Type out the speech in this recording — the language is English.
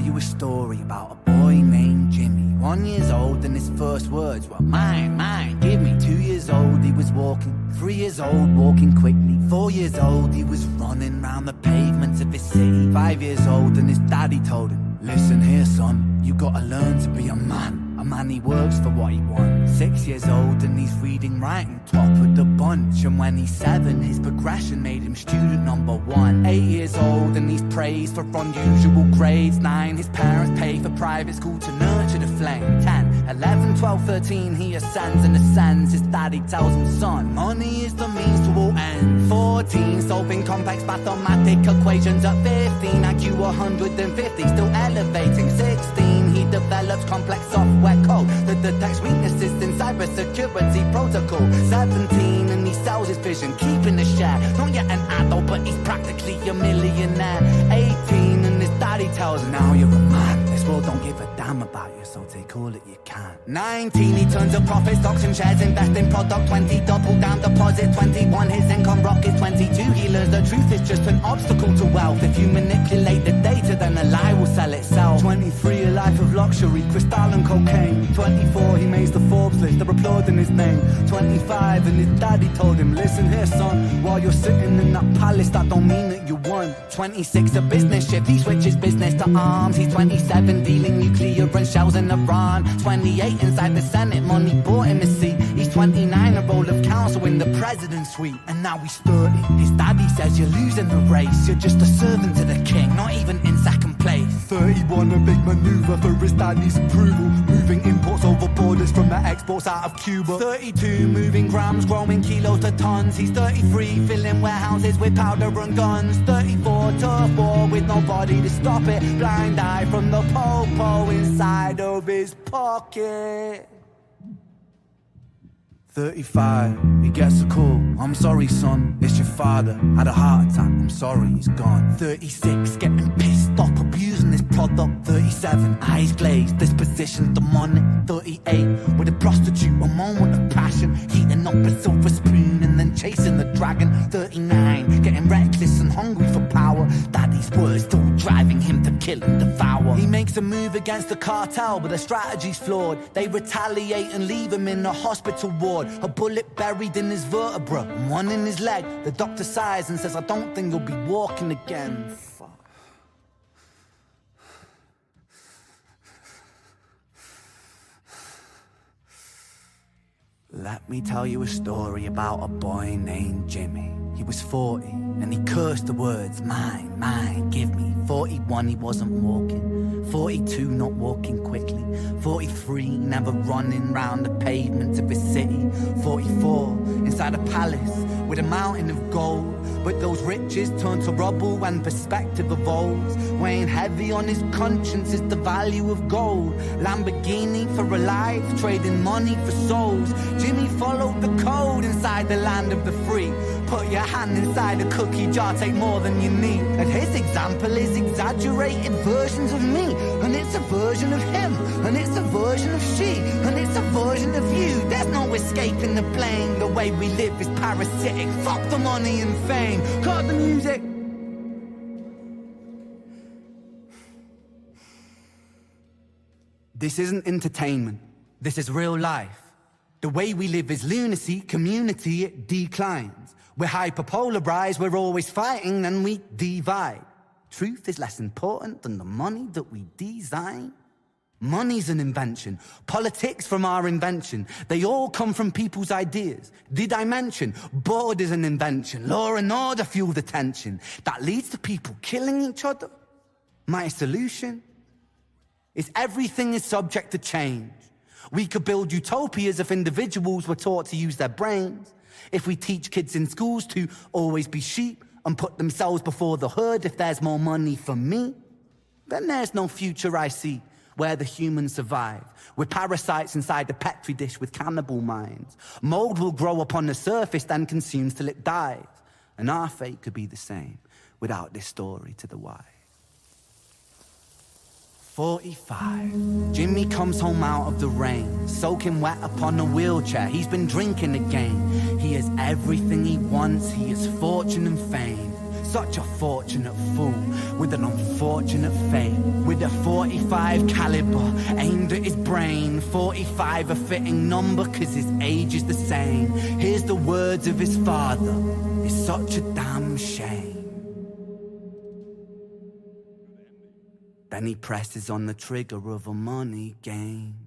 A story about a boy named Jimmy. 1 year old and his first words were mine, mine, give me. 2 years old he was walking, 3 years old walking quickly. 4 years old he was running round the pavements of his city. 5 years old and his daddy told him, listen here son, you gotta learn to be a man he works for what he wants. 6 years old and he's reading, writing, top of the bunch. And when he's 7, his progression made him student number 1. 8 years old and he's praised for unusual grades. 9, his parents pay for private school to nurture the flame. 10, 11, 12, 13, he ascends and ascends. His daddy tells him, son, money is the means to all ends. 14, solving complex mathematic equations. At 15, IQ 150, still elevating. 16, he develops complex software code that detects weaknesses in cybersecurity protocol. 17 and he sells his vision, keeping a share. Not yet an adult, but he's practically a millionaire. 18 and his daddy tells him, now you're a man. This world don't give a damn about you, so take all that you can. 19 he turns a profit, stocks and shares, invest in product. 20 double down deposit. 21 his income rockets. 22 he learns the truth is just an obstacle to wealth. If you manipulate the data, then a lie will sell itself. 23 a life of luxury, crystal and cocaine. 24 he makes the Forbes list, they're applauding his name. 25 and his daddy told him, listen here son, while you're sitting in that palace that don't mean that you won. 26 a business shift, he switches business to arms. He's 27 dealing nuclear and shells in Iran. 28 inside the Senate, money bought him a seat. He's 29 a role of counsel in the president's suite. And now he's 30, his daddy says you're losing the race. You're just a servant to the king, not even in second place. 31 a big maneuver for his daddy's approval, moving imports over borders from the exports out of Cuba. 32 moving grams, growing kilos to tons. He's 33 filling warehouses with powder and guns. 34 turf war with nobody to stop it. Blind eye from the popo inside of his pocket. 35, he gets a call. I'm sorry son, it's your father, had a heart attack, I'm sorry, he's gone. 36, getting pissed off, abusing this product. 37, eyes glazed, disposition demonic. 38, with a prostitute, a moment of passion, heating up a silver spoon and then chasing the dragon. 39, getting reckless and hungry for power. Daddy's words still driving him to kill and devour. He makes a move against the cartel, but the strategy's flawed. They retaliate and leave him in a hospital ward. A bullet buried in his vertebra and one in his leg. The doctor sighs and says, I don't think he'll be walking again. Fuck. Let me tell you a story about a boy named Jimmy. He was 40 and he cursed the words, mine, mine, give me. 41 he wasn't walking, 42 not walking quickly, 43 never running round the pavements of his city, 44 inside a palace with a mountain of gold. But those riches turn to rubble when perspective evolves. Weighing heavy on his conscience is the value of gold. Lamborghini for a life, trading money for souls. Jimmy followed the code inside the land of the free. Put your hand inside a cookie jar, take more than you need. And his example is exaggerated versions of me. And it's a version of him, and it's a version of she, and it's a version of you. There's no escaping the blame. The way we live is parasitic. Fuck the money and fame. Cut the music. This isn't entertainment. This is real life. The way we live is lunacy, community, it declines. We're hyperpolarized, we're always fighting, and we divide. Truth is less important than the money that we design. Money's an invention, politics from our invention. They all come from people's ideas. Did I mention? Board is an invention. Law and order fuel the tension. That leads to people killing each other. My solution is everything is subject to change. We could build utopias if individuals were taught to use their brains. If we teach kids in schools to always be sheep and put themselves before the herd, if there's more money for me, then there's no future I see where the humans survive. We're parasites inside a petri dish with cannibal minds. Mold will grow upon the surface, then consumes till it dies. And our fate could be the same without this story to the wise. 45. Jimmy comes home out of the rain, soaking wet upon a wheelchair. He's been drinking again. He has everything he wants. He has fortune and fame. Such a fortunate fool with an unfortunate fate. With a 45 caliber aimed at his brain. 45 a fitting number cause his age is the same. Here's the words of his father. It's such a damn shame. Then he presses on the trigger of a money game.